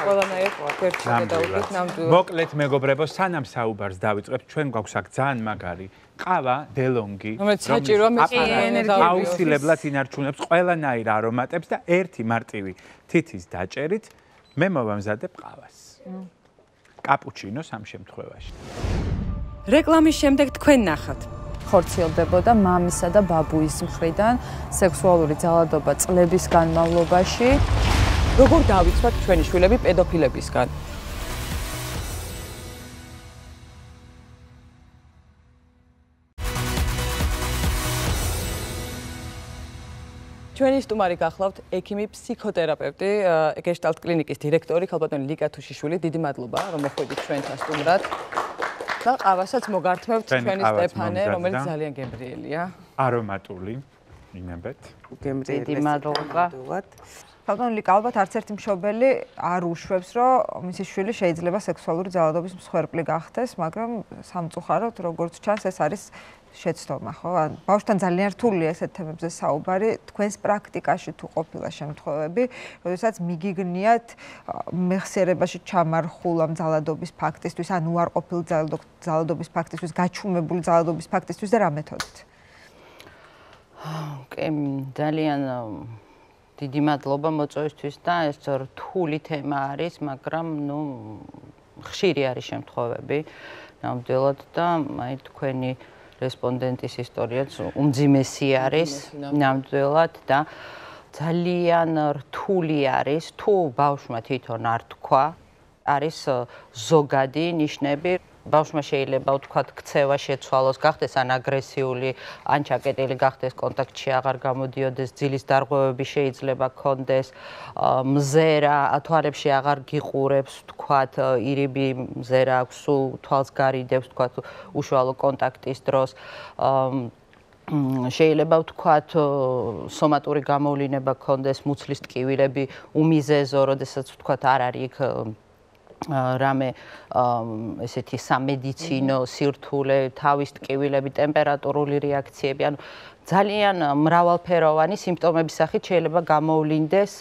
ყველანაირად გვერდში მოკლედ მეგობრებო, სანამ საუბარს დავიწყებთ, ჩვენ გვაქვს აქ ძალიან მაგარი ყავა, დელონგი, რომელიც აუცილებლად ინარჩუნებს ყველანაირ არომატებს და ერთი მარტივი თითის დაჭერით მე მოვამზადებ ყავას. კაპუჩინოს ამ შემთხვევაში. რეკლამის შემდეგ თქვენ ნახავთ. ხორციელდებოდა მამისა და ბაბუის მხრიდან სექსუალური ძალადობა წლების განმავლობაში. როგორ დავიცვათ ჩვენი შვილები პედოფილებისგან? ჩვენი სტუმარი გახლავთ ექიმი ფსიქოთერაპევტი, გეშტალტ კლინიკის დირექტორი ქალბატონი ლიკა თუშიშვილი. დიდი მადლობა, რომ მოხვედით ჩვენთან სტუმრად. და ყავასაც მოგართმევთ ჩვენი სტეფანე, რომელიც ძალიან გემრიელია. არომატული, ინებეთ. დიდი მადლობა. ქალბატონი ლიკა, ალბათ არც ერთი მშობელი არ უშვებს, რომ მისი შვილი შეიძლება სექსუალური ძალადობის მსხვერპლი გახდეს, მაგრამ სამწუხაროდ, როგორც ჩანს, ეს არის შეცდომა, ხო? ბავშვთან ძალიან რთულია ესეთ თემებზე საუბარი. თქვენს პრაქტიკაში თუ ყოფილა შემთხვევები, როდესაც მიგიგნიათ მეხსიერებაში ჩამარხულ ამ ძალადობის ფაქტისთვის, ან უარყოფილ ძალადობის ფაქტისთვის, გაჩუმებული ძალადობის ფაქტისთვის და რა მეთოდით? კი, ძალიან დიდი მადლობა მოწვევისთვის და ეს რთული თემა არის, მაგრამ ხშირი არის შემთხვევები ნამდვილად და აი თქვენი რესპონდენტის ისტორიაც უმძიმესი არის ნამდვილად და ძალიან რთული არის თუ ბავშვმა თვითონ არ თქვა არის ზოგადი ნიშნები ბავშვმა შეიძლება ვთქვათ ქცევა შეცვალოს გახდეს ან აგრესიული ან ჩაკეტილი გახდეს კონტაქტში აღარ გამოდიოდეს ძილის დარღვევები შეიძლება ქონდეს მზერა თვალებში აღარ გიყურებს ვთქვათ ირიბი მზერა აქვს სულ თვალს გარიდებს ვთქვათ უშუალო კონტაქტის დროს შეიძლება ვთქვათ სომატური გამოვლინება ქონდეს მუცლის ტკივილები უმიზეზო როდესაც ვთქვათ არ არის იქ რამე ესეთი სამედიცინო სირთულე თავის ტკივილები ტემპერატურული რეაქციები ანუ ძალიან მრავალფეროვანი სიმპტომების სახით შეიძლება გამოვლინდეს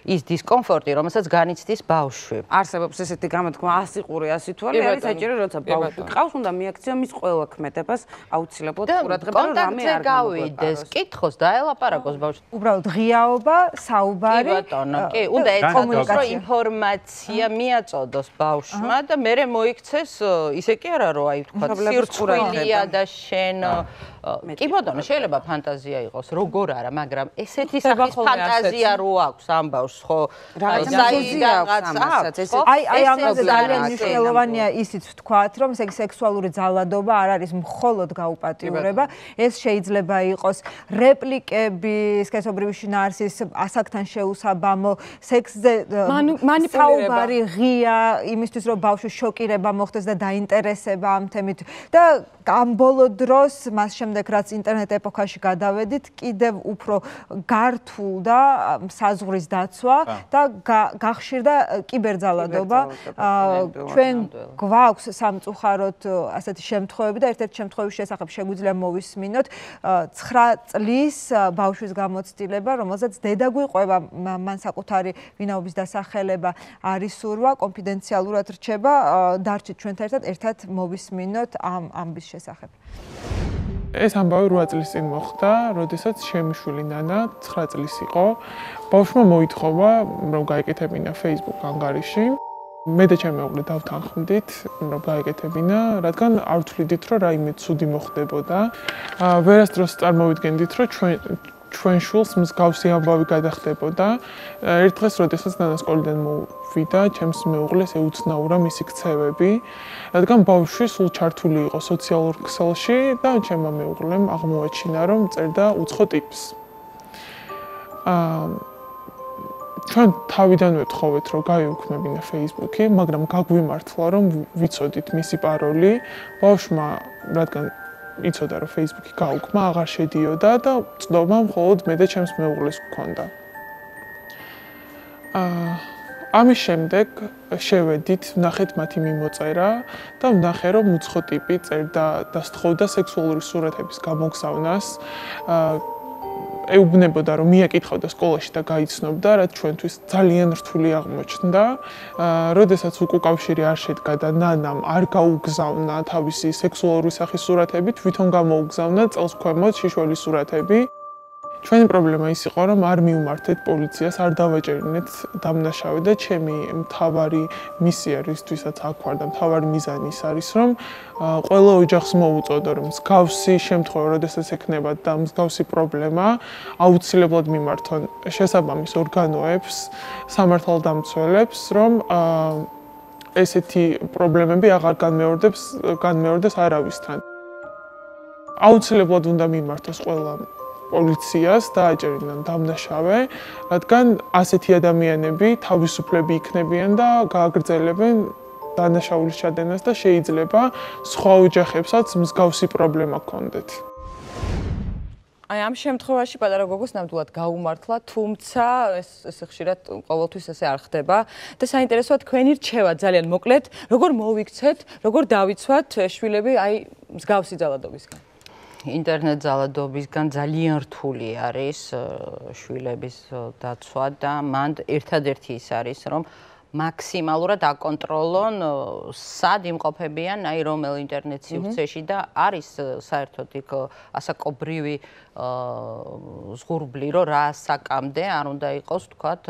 ის დისკომფორტი, რომელსაც განიცდის ბავშვი. არსებობს ესეთი გამოთქმა 100 ყური 100 თვალი არის საჭირო როცა ბავშვი ყავს უნდა მიაქციო მის ყველა ქმედებას აუცილებლად ყურადღება რომ რამე არ გავიდეს, კითხოს დაელაპარაკოს ბავშვს. უბრალოდ ღიაობა, საუბარი. კი ბატონო, კი, უნდა ეცადოს რომ ინფორმაცია მიაწოდოს ბავშვმა და მერე მოიქცეს ისე კი არა რომ აი თქვა სირცხვილია და შენ კი ბატონო შეიძლება ფანტაზია იყოს, როგორ არა, მაგრამ ესეთი სახის ფანტაზია რო აქვს ამბავს, ხო? აი ამაზე ძალიან მნიშვნელოვანია ისიც ვთქვათ, რომ ესე იგი სექსუალური ძალადობა არ არის მხოლოდ გაუპატიურება, ეს შეიძლება იყოს რეპლიკები, სქესობრივი შინაარსის ასაკთან შეუსაბამო, სექსზე საუბარი ღია, იმისთვის რომ ბავშვი შოკირება მოხდეს და დაინტერესება ამ თემით და ამ ბოლო დროს, მას შემდეგ რაც ინტერნეტ ეპოქაში გადავედით, კიდევ უფრო გართულდა საზღვრის დაცვა და გახშირდა კიბერძალადობა. ჩვენ გვაქვს სამწუხაროდ ასეთი შემთხვევები და ერთ-ერთი შემთხვევის შესახებ შეგვიძლია მოვისმინოთ 9 წლის ბავშვის გამოცდილება, რომელზეც დედა გვიყვება, მან საკუთარი ვინაობის დასახელება არ ისურვა, კონფიდენციალურად რჩება. დარჩით ჩვენთან ერთად მოვისმინოთ ამ ამბის შესახებ. ეს ამბავი 8 წლის წინ მოხდა, როდესაც შემიშვილი ნანა 9 წლის იყო. ბავშვმა მოითხოვა, რომ გაეკეთებინა Facebook ანგარიში. მე და ჩემი მეუღლე დავთანხმდით, რომ გაეკეთებინა, რადგან არ ვთვლიდით, რომ რაიმე ცუდი მოხდებოდა. ვერასდროს წარმოვიდგენდით, რომ ჩვენ შულს მსგავსი ამბავი გადახდებოდა. ერთ დღეს, როდესაც ნანა სკოლიდან მოვიდა, ჩემს მეუღლეს ეუცნაურა მისი ქცევები, რადგან ბავშვი სულ ჩართული იყო სოციალურ ქსელში და ჩემმა მეუღლემ აღმოაჩინა, რომ წერდა უცხო ტიპს. ჩვენ თავიდანვე ვთხოვეთ, რომ გაიუქმებინა Facebook-ი, მაგრამ გაგვიმართლა, რომ ვიცოდით მისი პაროლი. ბავშვმა, რადგან იცოდა, რომ Facebook-ი გაუქმა, აღარ შედიოდა და წდომა მხოლოდ მე და ჩემს მეუღლეს გვქონდა. ამის შემდეგ შევედით, ვნახეთ მათი მიმოწერა და ვნახე, რომ უცხო ტიპი წერდა და სთხოვდა სექსუალური სურათების გამოგზავნას. ეუბნებოდა, რომ მიაკითხავდა სკოლაში და გაიცნობდა, რაც ჩვენთვის ძალიან რთული აღმოჩნდა. როდესაც უკავშირი არ შედგა და ნანამ არ გაუგზავნა თავისი სექსუალური სახის სურათები, თვითონ გამოუგზავნა წელს ქვემოთ შიშველის სურათები. ჩვენი პრობლემა ის იყო, რომ არ მივმართეთ პოლიციას, არ დავაჭერინეთ დამნაშავე და ჩემი მთავარი მისია, რისთვისაც აქ ვარ და მთავარი მიზანი ის არის, რომ ყველა ოჯახს მოუწოდო, რომ მსგავსი შემთხვევა, როდესაც ექნება და მსგავსი პრობლემა, აუცილებლად მიმართონ შესაბამის ორგანოებს, სამართალდამცველებს, რომ ესეთი პრობლემები აღარ განმეორდეს არავისთან. აუცილებლად უნდა მიმართოს ყველა პოლიციას და აჭერინონ დამნაშავე, რადგან ასეთი ადამიანები თავისუფლები იქნებიან და გააგრძელებენ დანაშაულის ჩადენას და შეიძლება სხვა ოჯახებსაც მსგავსი პრობლემა ჰქონდეთ. აი ამ შემთხვევაში პატარა გოგოს ნამდვილად გაუმართლა, თუმცა ეს ხშირად ყოველთვის ესე არ ხდება და საინტერესოა თქვენი რჩევა ძალიან მოკლედ, როგორ მოვიქცეთ, როგორ დავიცვათ შვილები აი მსგავსი ძალადობისგან. ინტერნეტ ძალადობისგან ძალიან რთული არის შვილების დაცვა და მან ერთადერთი ის არის, რომ მაქსიმალურად აკონტროლონ სად იმყოფებიან, აი რომელ ინტერნეტ სივრცეში და არის საერთოდ იქ ასაკობრივი ზღურბლი, რომ რა ასაკამდე არ უნდა იყოს, თქვათ,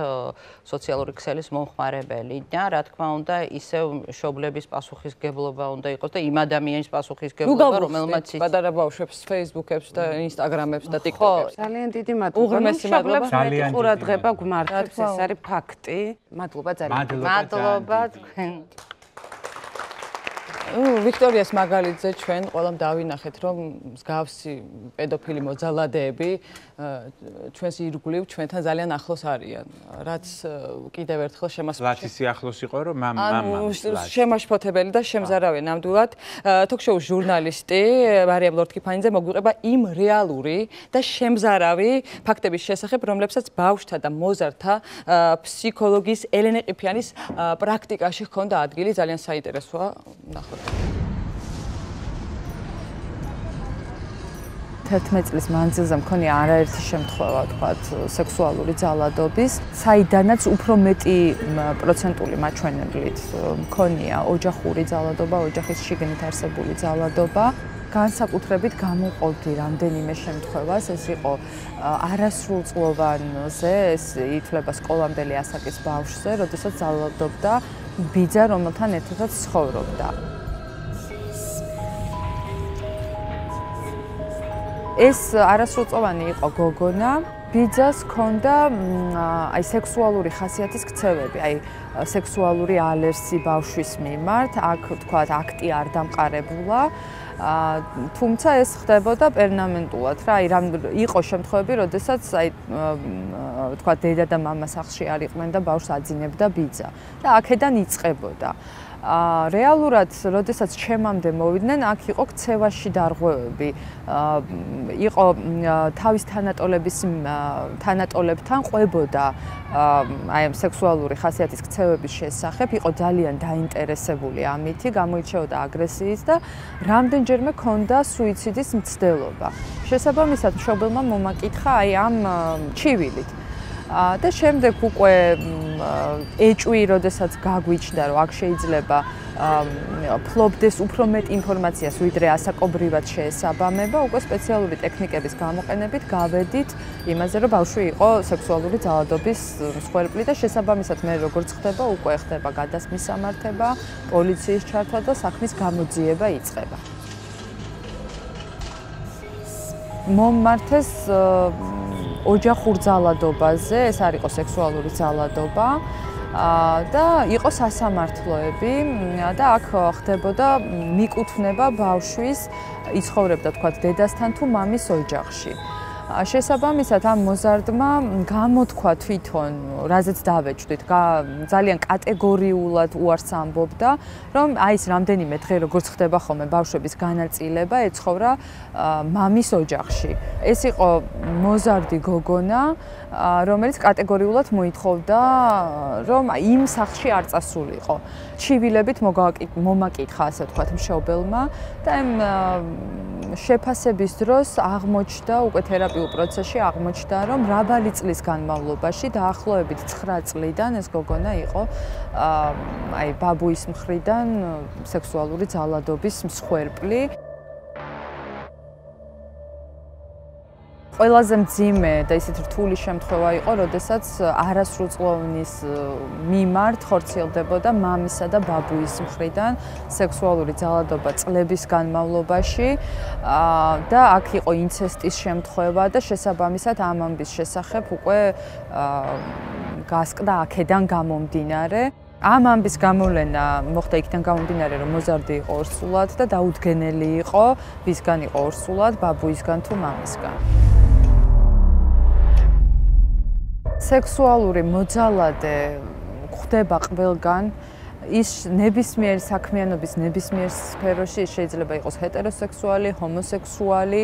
სოციალური ქსელის მომხმარებელი და რა თქმა უნდა, ისევ მშობლების პასუხისგებლობა უნდა იყოს და იმ ადამიანის პასუხისგებლობა, რომელმაც პატარა ბავშვებს Facebook-ებს და Instagram-ებს და TikTok-ებს. ძალიან დიდი მადლობა. მშობლებს მეტი ყურადღება გვმართებს, ეს არის ფაქტი. მადლობა ძალიან. მადლობა თქვენ. ვიქტორიას მაგალითზე ჩვენ ყველამ დავინახეთ, რომ მსგავსი პედოფილი მოძალადეები ჩვენს ირგვლივ ჩვენთან ძალიან ახლოს არიან, რაც კიდევ ერთხელ ლათისი ახლოს იყო, რომ შემაშფოთებელი და შემზარავი ნამდვილად. თოქ-შოუს ჟურნალისტი მარიამ ლორთქიფანიძე მოგვიყვება იმ რეალური და შემზარავი ფაქტების შესახებ, რომლებსაც ბავშვთა და მოზარდთა ფსიქოლოგის ელენე ყიფიანის პრაქტიკაში ჰქონდა ადგილი, ძალიან საინტერესოა. ნახოთ. 11 წლის მანძილზე მქონია არაერთი შემთხვევა, თქვათ, სექსუალური ძალადობის, საიდანაც უფრო მეტი პროცენტული მაჩვენებლით მქონია ოჯახური ძალადობა, ოჯახის შიგნით არსებული ძალადობა. განსაკუთრებით გამოვყოლდი რამდენიმე შემთხვევას, ეს იყო არასრულწლოვანზე, ეს ითვლება სკოლამდელი ასაკის ბავშვზე, როდესაც ძალადობდა ბიძა, რომელთან ერთადაც ცხოვრობდა. ეს არასრულწლოვანი იყო გოგონა. ბიძას ჰქონდა აი სექსუალური ხასიათის ქცევები, აი სექსუალური ალერსი ბავშვის მიმართ, აქ თქვა აქტი არ დამყარებულა. თუმცა ეს ხდებოდა პერმანენტულად რა, აი იყო შემთხვევები, როდესაც აი თქვა დედა და მამა სახლში არ იყვნენ და ბავშვს აძინებდა ბიძა და აქედან იწყებოდა. რეალურად, როდესაც ჩემამდე მოვიდნენ, აქ იყო ქცევაში დარღვევები. იყო თავის თანატოლებთან ყვებოდა აი ამ სექსუალური ხასიათის ქცევების შესახებ, იყო ძალიან დაინტერესებული ამითი, გამოირჩეოდა აგრესიით და რამდენჯერმე ჰქონდა სუიციდის მცდელობა. შესაბამისად, მშობელმა მომაკითხა აი ამ ჩივილით. და შემდეგ უკვე ეჭვი, როდესაც გაგვიჩნდა, რომ აქ შეიძლება ფლობდეს უფრო მეტ ინფორმაციას, ვიდრე ასაკობრივად შეესაბამება, უკვე სპეციალური ტექნიკების გამოყენებით გავედით იმაზე, რომ ბავშვი იყო სექსუალური ძალადობის მსხვერპლი და შესაბამისად მე როგორც ხდება, უკვე ხდება გადასმის სამართება, პოლიციის ჩართვა და საქმის გამოძიება იწყება. მომმართეს ოჯახურ ძალადობაზე, ეს არ იყო სექსუალური ძალადობა და იყო სასამართლოები და აქ ხდებოდა მიკუთვნება ბავშვის იცხოვრებდა თქვა დედასთან თუ მამის ოჯახში. შესაბამისად ამ მოზარდმა გამოთქვა თვითონ, რაზეც დავეჭდით, ძალიან კატეგორიულად უარს ამბობდა, რომ აი ეს რამდენიმე დღე როგორც ხდება ხოლმე ბავშვების განაწილება ეცხოვრა მამის ოჯახში. ეს იყო მოზარდი გოგონა, რომელიც კატეგორიულად მოითხოვდა, რომ იმ სახლში არ წასულიყო. ჩივილებით მომაკითხა, ასე ვთქვათ, მშობელმა და ამ შეფასების დროს აღმოჩნდა, უკვე თერაპიულ პროცესში აღმოჩნდა, რომ მრავალი წლის განმავლობაში, დაახლოებით 9 წლიდან ეს გოგონა იყო აი ბაბუის მხრიდან სექსუალური ძალადობის მსხვერპლი. ყველაზე მძიმე და ისეთ რთული შემთხვევა იყო, როდესაც არასრულწლოვნის მიმართ ხორციელდებოდა მამისა და ბაბუის მხრიდან სექსუალური ძალადობა წლების განმავლობაში და აქ იყო ინცესტის შემთხვევა და შესაბამისად ამ ამბის შესახებ უკვე გასკდა აქედან გამომდინარე. ამ ამბის გამოვლენა მოხდა იქიდან გამომდინარე, რომ მოზარდი იყო ორსულად და დაუდგენელი იყო, ვისგან იყო ორსულად, ბაბუისგან თუ მამისგან. სექსუალური მოძალადე ხდება ყველგან, ის ნებისმიერ საქმიანობის ნებისმიერ სფეროში შეიძლება იყოს ჰეტეროსექსუალი, ჰომოსექსუალი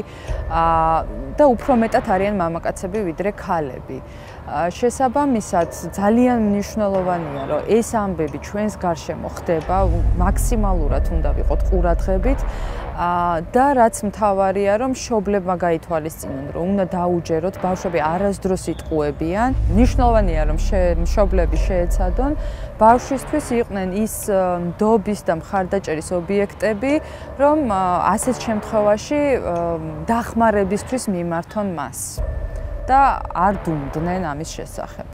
და უფრო მეტად არიან მამაკაცები ვიდრე ქალები. შესაბამისად ძალიან მნიშვნელოვანია, რომ ეს ამბები ჩვენს გარშემო ხდება, მაქსიმალურად უნდა ვიყოთ ყურადღებით და რაც მთავარია, რომ მშობლებმა გაითვალისწინონ, რომ უნდა დაუჯეროთ, ბავშვები არასდროს იტყუებიან. მნიშვნელოვანია, რომ მშობლები შეეცადონ ბავშვისთვის იყვნენ ის ნდობის და მხარდაჭერის ობიექტები, რომ ასეთ შემთხვევაში დახმარებისთვის მიმართონ მას და არ დუმდნენ ამის შესახებ.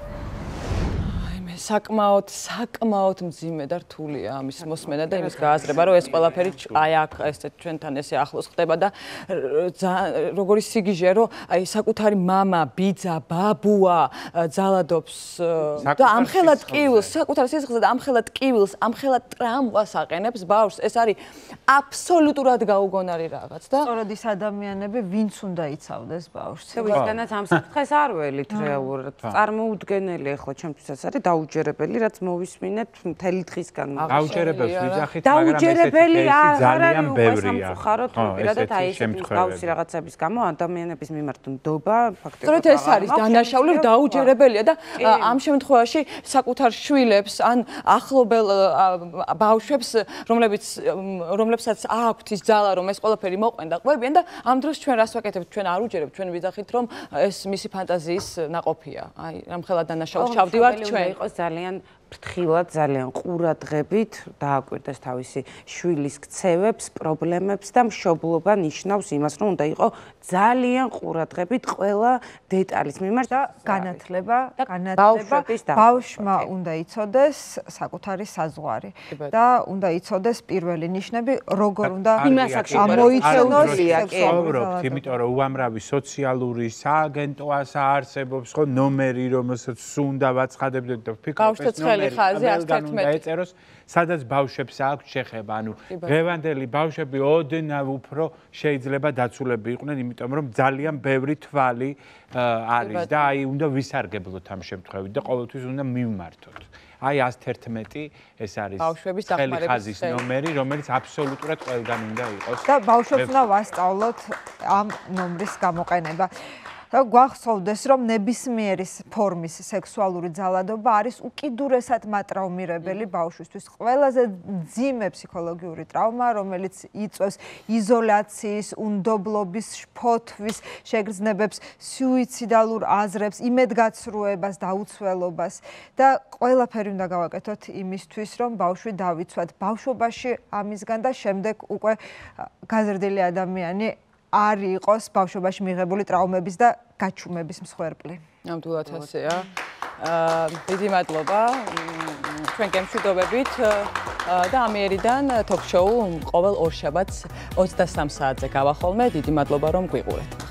საკმაოდ მძიმე და რთულია ამის მოსმენა და იმის გააზრება, რომ ეს ყველაფერი აი აქ ესეთ ჩვენთან ესე ახლოს ხდება და როგორი სიგიჟეა, რომ აი საკუთარი მამა, ბიძა, ბაბუა ძალადობს და ამხელად ტკივილს, საკუთარ სისხლზე და ამხელად ტკივილს, ამხელად ტრამვას აყენებს ბავშვს. ეს არის აბსოლუტურად გაუგონარი რაღაც და სწორედ ის ადამიანები, ვინც უნდა იცავდეს ბავშვს. ვისგანაც ამ საკითხს არ ველით რეალურად. წარმოუდგენელი ახლა ჩემთვის ეს არის დაუჯერებელი, რაც მოვისმინეთ მთელი დღის განმავლობაში. დაუჯერებელს ვიძახით, მაგრამ ესეთი ძალიან ბევრია. ხაროთ პირადად აი ეს მსგავსი რაღაცების გამო ადამიანების მიმართ ნდობა ფაქტობრივად. სწორედ ეს არის დანაშაული, დაუჯერებელია და ამ შემთხვევაში საკუთარ შვილებს ან ახლობელ ბავშვებს, რომლებსაც აქვთ ის ძალა, რომ ეს ყველაფერი მოყვენ და ყვებიან და ამ დროს ჩვენ რას ვაკეთებთ? ჩვენ არ უჯერებთ, ჩვენ ვიძახით, რომ ეს მისი ფანტაზიის ნაყოფია. აი, რამხელა დანაშაულს ჩავდივართ ჩვენ. იყოს ძალიან ფრთხილად ძალიან ყურადღებით დააკვირდეს თავისი შვილის ქცევებს, პრობლემებს და მშობლობა ნიშნავს იმას, რომ უნდა იყო ძალიან ყურადღებით ყველა დეტალის მიმართ და განათლება ბავშვმა უნდა იცოდეს საკუთარი საზღვარი და უნდა იცოდეს პირველი ნიშნები, როგორ უნდა მოიცნოს სექსუალურობით, იმიტომ რომ უამრავი სოციალური სააგენტო არსებობს, ხო, ნომერი, რომელსაც უნდა ვაცხადებდეთ და ვფიქრობთ ეს ნომერი უნდა ეწეროს, სადაც ბავშვებს აქვს შეხება, ანუ დღევანდელი ბავშვები ოდნავ უფრო შეიძლება დაცულები იყვნენ, იმიტომ რომ ძალიან ბევრი თვალი არის და აი უნდა ვისარგებლოთ ამ შემთხვევით და ყოველთვის უნდა მივმართოთ. აი 111 ეს არის ხელი ხაზის ნომერი, რომელიც აბსოლუტურად ყველგან უნდა იყოს. და ბავშვებს უნდა ვასწავლოთ ამ ნომრის გამოყენება. და გვახსოვდეს, რომ ნებისმიერი ფორმის სექსუალური ძალადობა არის უკიდურესად მატრაუმირებელი ბავშვისთვის. ყველაზე მძიმე ფსიქოლოგიური ტრავმა, რომელიც იწვევს იზოლაციის, უნდობლობის, შფოთვის შეგრძნებებს, სუიციდალურ აზრებს, იმედგაცრუებას, დაუცველობას და ყველაფერი უნდა გავაკეთოთ იმისთვის, რომ ბავშვი დავიცვათ ბავშვობაში ამისგან და შემდეგ უკვე გაზრდილი ადამიანი არ იყოს ბავშვობაში მიღებული ტრავმების და გაჩუმების მსხვერპლი. ნამდვილად ასეა. დიდი მადლობა. ჩვენ გემშვიდობებით და ამიერიდან თოქ-შოუ ყოველ ორშაბათს 23 საათზე გავახოლმე. დიდი მადლობა რომ გვიყურეთ.